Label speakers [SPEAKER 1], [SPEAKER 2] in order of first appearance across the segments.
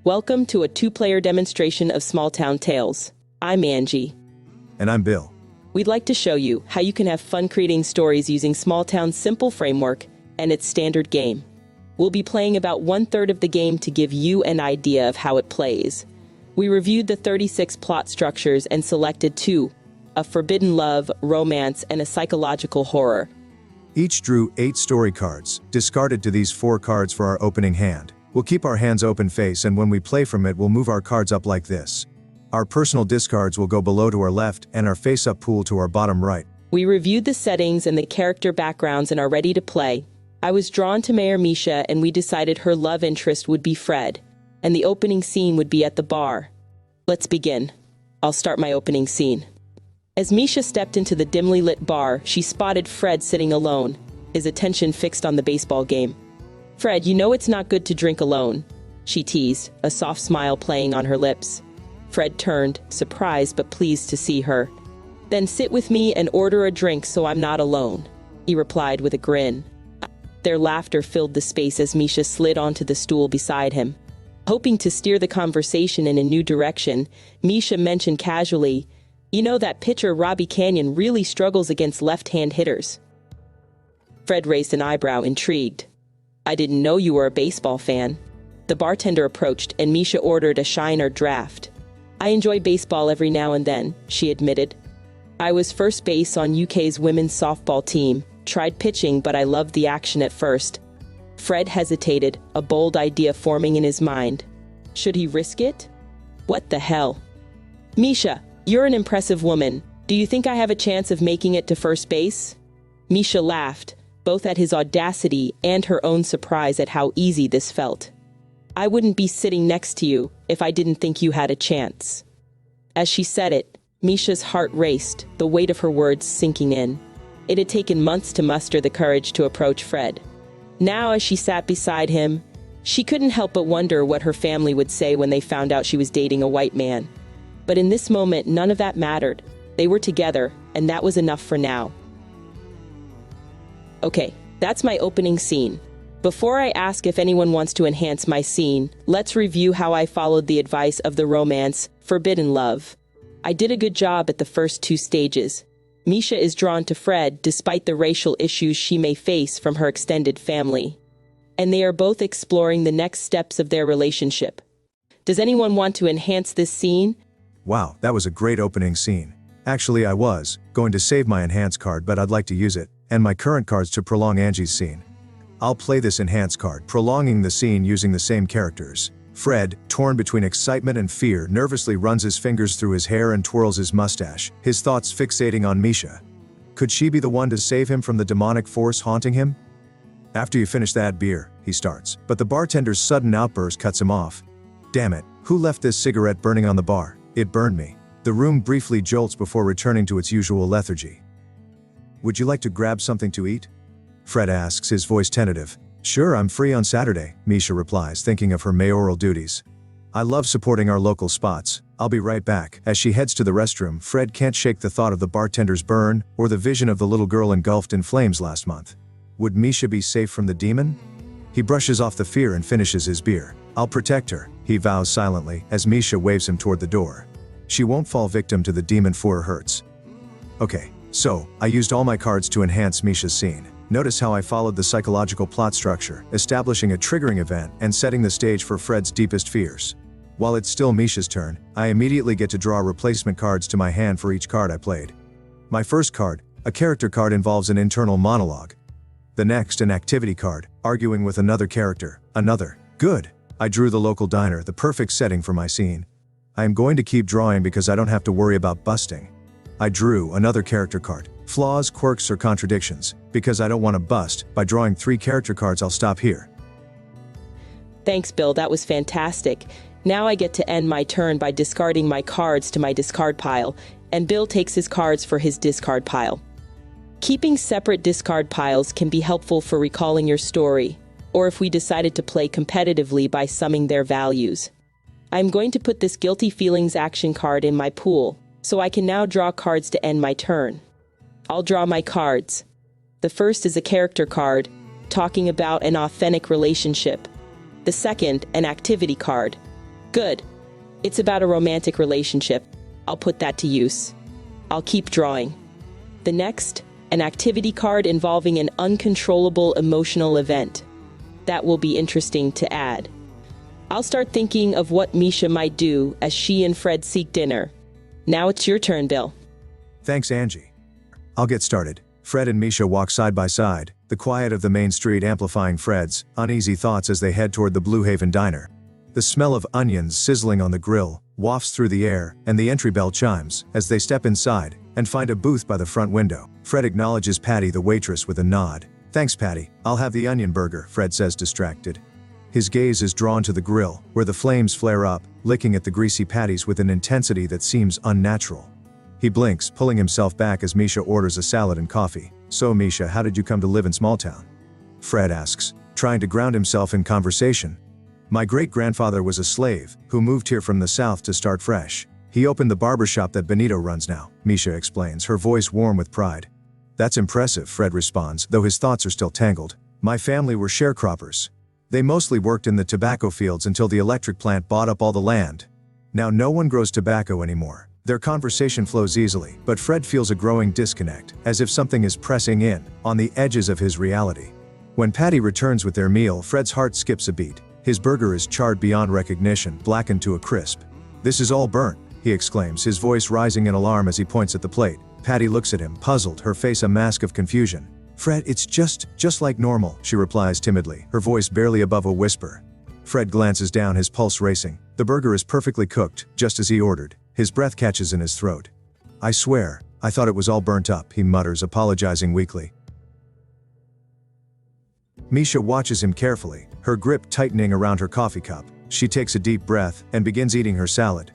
[SPEAKER 1] Welcome to a two-player demonstration of Smalltown Tales. I'm Angie.
[SPEAKER 2] And I'm Bill.
[SPEAKER 1] We'd like to show you how you can have fun creating stories using Smalltown's simple framework and its standard game. We'll be playing about 1/3 of the game to give you an idea of how it plays. We reviewed the 36 plot structures and selected 2, a forbidden love, romance, and a psychological horror.
[SPEAKER 2] Each drew 8 story cards, discarded to these 4 cards for our opening hand. We'll keep our hands open face, and when we play from it we'll move our cards up like this. Our personal discards will go below to our left and our face-up pool to our bottom right.
[SPEAKER 1] We reviewed the settings and the character backgrounds and are ready to play. I was drawn to Mayor Misha and we decided her love interest would be Fred, and the opening scene would be at the bar. Let's begin. I'll start my opening scene. As Misha stepped into the dimly lit bar, she spotted Fred sitting alone, his attention fixed on the baseball game. "Fred, you know it's not good to drink alone," she teased, a soft smile playing on her lips. Fred turned, surprised but pleased to see her. "Then sit with me and order a drink so I'm not alone," he replied with a grin. Their laughter filled the space as Misha slid onto the stool beside him. Hoping to steer the conversation in a new direction, Misha mentioned casually, "You know that pitcher Robbie Canyon really struggles against left-hand hitters." Fred raised an eyebrow, intrigued. "I didn't know you were a baseball fan." The bartender approached and Misha ordered a shine or draft. "I enjoy baseball every now and then," she admitted. "I was first base on UK's women's softball team, tried pitching but I loved the action at first." Fred hesitated, a bold idea forming in his mind. Should he risk it? What the hell? "Misha, you're an impressive woman. Do you think I have a chance of making it to first base?" Misha laughed, both at his audacity and her own surprise at how easy this felt. "I wouldn't be sitting next to you if I didn't think you had a chance." As she said it, Misha's heart raced, the weight of her words sinking in. It had taken months to muster the courage to approach Fred. Now, as she sat beside him, she couldn't help but wonder what her family would say when they found out she was dating a white man. But in this moment, none of that mattered. They were together, and that was enough for now. Okay, that's my opening scene. Before I ask if anyone wants to enhance my scene, let's review how I followed the advice of the romance, forbidden love. I did a good job at the first 2 stages. Misha is drawn to Fred despite the racial issues she may face from her extended family. And they are both exploring the next steps of their relationship. Does anyone want to enhance this scene?
[SPEAKER 2] Wow, that was a great opening scene. Actually, I was going to save my enhance card, but I'd like to use it and my current cards to prolong Angie's scene. I'll play this enhance card, prolonging the scene using the same characters. Fred, torn between excitement and fear, nervously runs his fingers through his hair and twirls his mustache, his thoughts fixating on Misha. Could she be the one to save him from the demonic force haunting him? "After you finish that beer," he starts, but the bartender's sudden outburst cuts him off. "Damn it, who left this cigarette burning on the bar? It burned me." The room briefly jolts before returning to its usual lethargy. "Would you like to grab something to eat?" Fred asks, his voice tentative. "Sure, I'm free on Saturday," Misha replies, thinking of her mayoral duties. "I love supporting our local spots. I'll be right back." As she heads to the restroom, Fred can't shake the thought of the bartender's burn, or the vision of the little girl engulfed in flames last month. Would Misha be safe from the demon? He brushes off the fear and finishes his beer. "I'll protect her," he vows silently, as Misha waves him toward the door. She won't fall victim to the demon for her hurts. Okay, so, I used all my cards to enhance Misha's scene. Notice how I followed the psychological plot structure, establishing a triggering event and setting the stage for Fred's deepest fears. While it's still Misha's turn, I immediately get to draw replacement cards to my hand for each card I played. My first card, a character card, involves an internal monologue. The next, an activity card, arguing with another character. Another. Good. I drew the local diner, the perfect setting for my scene. I am going to keep drawing because I don't have to worry about busting. I drew another character card. Flaws, quirks, or contradictions. Because I don't want to bust, by drawing 3 character cards I'll stop here.
[SPEAKER 1] Thanks, Bill, that was fantastic. Now I get to end my turn by discarding my cards to my discard pile, and Bill takes his cards for his discard pile. Keeping separate discard piles can be helpful for recalling your story, or if we decided to play competitively by summing their values. I'm going to put this Guilty Feelings action card in my pool, so I can now draw cards to end my turn. I'll draw my cards. The first is a character card, talking about an authentic relationship. The second, an activity card, Good. It's about a romantic relationship. I'll put that to use. I'll keep drawing. The next, an activity card involving an uncontrollable emotional event. That will be interesting to add. I'll start thinking of what Misha might do as she and Fred seek dinner. Now it's your turn, Bill.
[SPEAKER 2] Thanks, Angie. I'll get started. Fred and Misha walk side by side, the quiet of the main street amplifying Fred's uneasy thoughts as they head toward the Blue Haven diner. The smell of onions sizzling on the grill wafts through the air, and the entry bell chimes as they step inside and find a booth by the front window. Fred acknowledges Patty, the waitress, with a nod. "Thanks, Patty. I'll have the onion burger," Fred says, distracted. His gaze is drawn to the grill, where the flames flare up, licking at the greasy patties with an intensity that seems unnatural. He blinks, pulling himself back as Misha orders a salad and coffee. "So, Misha, how did you come to live in Smalltown?" Fred asks, trying to ground himself in conversation. "My great-grandfather was a slave who moved here from the south to start fresh. He opened the barbershop that Benito runs now," Misha explains, her voice warm with pride. "That's impressive," Fred responds, though his thoughts are still tangled. "My family were sharecroppers. They mostly worked in the tobacco fields until the electric plant bought up all the land. Now no one grows tobacco anymore." Their conversation flows easily, but Fred feels a growing disconnect, as if something is pressing in, on the edges of his reality. When Patty returns with their meal, Fred's heart skips a beat. His burger is charred beyond recognition, blackened to a crisp. "This is all burnt," he exclaims, his voice rising in alarm as he points at the plate. Patty looks at him, puzzled, her face a mask of confusion. "Fred, it's just like normal," she replies timidly, her voice barely above a whisper. Fred glances down, his pulse racing. The burger is perfectly cooked, just as he ordered. His breath catches in his throat. "I swear, I thought it was all burnt up," he mutters, apologizing weakly. Misha watches him carefully, her grip tightening around her coffee cup. She takes a deep breath and begins eating her salad.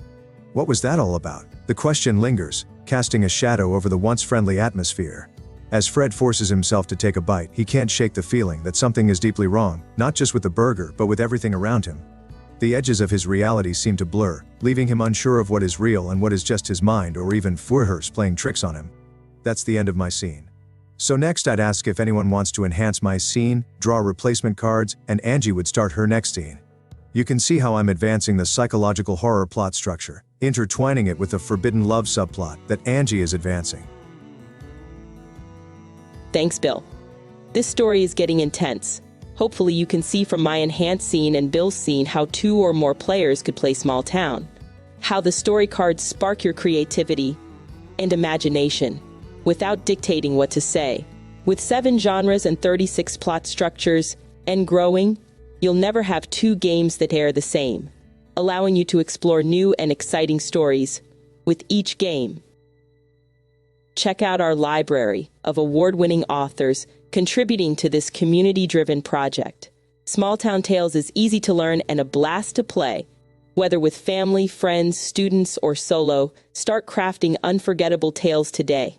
[SPEAKER 2] What was that all about? The question lingers, casting a shadow over the once friendly atmosphere. As Fred forces himself to take a bite, he can't shake the feeling that something is deeply wrong, not just with the burger, but with everything around him. The edges of his reality seem to blur, leaving him unsure of what is real and what is just his mind or even Feuerherz playing tricks on him. That's the end of my scene. So next I'd ask if anyone wants to enhance my scene, draw replacement cards, and Angie would start her next scene. You can see how I'm advancing the psychological horror plot structure, intertwining it with the forbidden love subplot that Angie is advancing.
[SPEAKER 1] Thanks, Bill. This story is getting intense. Hopefully you can see from my enhanced scene and Bill's scene how 2 or more players could play Smalltown. How the story cards spark your creativity and imagination without dictating what to say. With 7 genres and 36 plot structures, and growing, you'll never have 2 games that are the same, allowing you to explore new and exciting stories with each game. Check out our library of award-winning authors contributing to this community-driven project. Smalltown Tales is easy to learn and a blast to play. Whether with family, friends, students, or solo, start crafting unforgettable tales today.